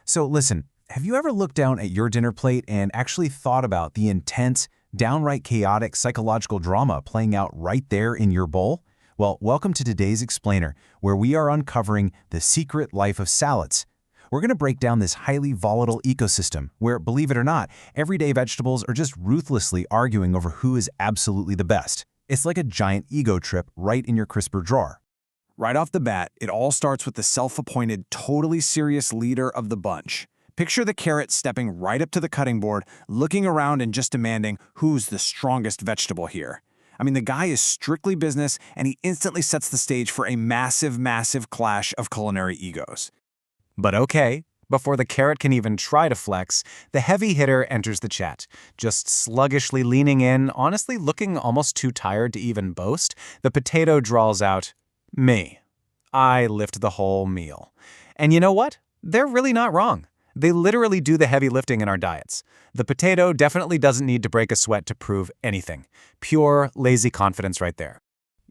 So listen, have you ever looked down at your dinner plate and actually thought about the intense, downright chaotic psychological drama playing out right there in your bowl? Well, welcome to today's Explainer, where we are uncovering the secret life of salads. We're going to break down this highly volatile ecosystem where, believe it or not, everyday vegetables are just ruthlessly arguing over who is absolutely the best. It's like a giant ego trip right in your crisper drawer. Right off the bat, it all starts with the self-appointed, totally serious leader of the bunch. Picture the carrot stepping right up to the cutting board, looking around and just demanding who's the strongest vegetable here. I mean, the guy is strictly business, and he instantly sets the stage for a massive, massive clash of culinary egos. But okay, before the carrot can even try to flex, the heavy hitter enters the chat. Just sluggishly leaning in, honestly looking almost too tired to even boast, the potato drawls out, "Me. I lift the whole meal." And you know what? They're really not wrong. They literally do the heavy lifting in our diets. The potato definitely doesn't need to break a sweat to prove anything. Pure, lazy confidence right there.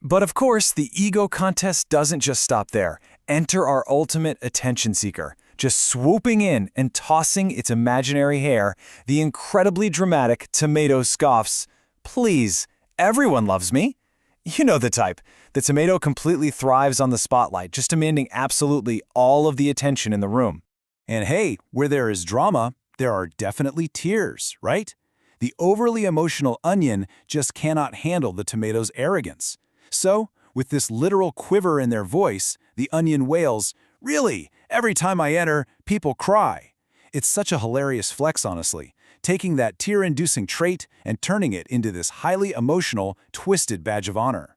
But of course, the ego contest doesn't just stop there. Enter our ultimate attention seeker, just swooping in and tossing its imaginary hair, the incredibly dramatic tomato scoffs. "Please, everyone loves me." You know the type. The tomato completely thrives on the spotlight, just demanding absolutely all of the attention in the room. And hey, where there is drama, there are definitely tears, right? The overly emotional onion just cannot handle the tomato's arrogance. So, with this literal quiver in their voice, the onion wails, "Really, every time I enter, people cry." It's such a hilarious flex, honestly, taking that tear-inducing trait and turning it into this highly emotional, twisted badge of honor.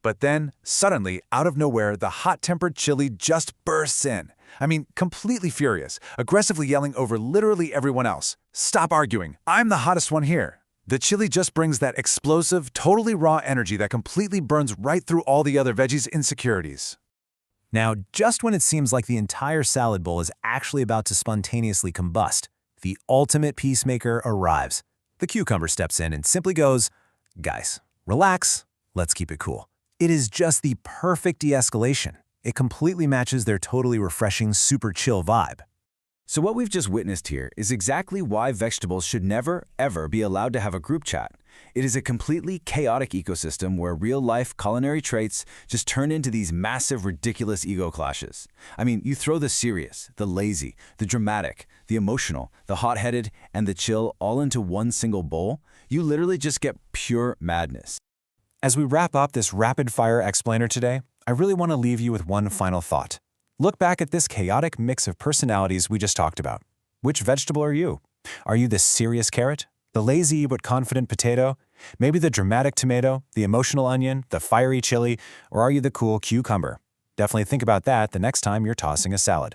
But then, suddenly, out of nowhere, the hot-tempered chili just bursts in. I mean, completely furious, aggressively yelling over literally everyone else. "Stop arguing. I'm the hottest one here." The chili just brings that explosive, totally raw energy that completely burns right through all the other veggies' insecurities. Now, just when it seems like the entire salad bowl is actually about to spontaneously combust, the ultimate peacemaker arrives. The cucumber steps in and simply goes, "Guys, relax, let's keep it cool." It is just the perfect de-escalation. It completely matches their totally refreshing, super chill vibe. So what we've just witnessed here is exactly why vegetables should never, ever be allowed to have a group chat. It is a completely chaotic ecosystem where real-life culinary traits just turn into these massive, ridiculous ego clashes. I mean, you throw the serious, the lazy, the dramatic, the emotional, the hot-headed, and the chill all into one single bowl, you literally just get pure madness. As we wrap up this rapid-fire explainer today, I really want to leave you with one final thought. Look back at this chaotic mix of personalities we just talked about. Which vegetable are you? Are you the serious carrot? The lazy but confident potato? Maybe the dramatic tomato, the emotional onion, the fiery chili, or are you the cool cucumber? Definitely think about that the next time you're tossing a salad.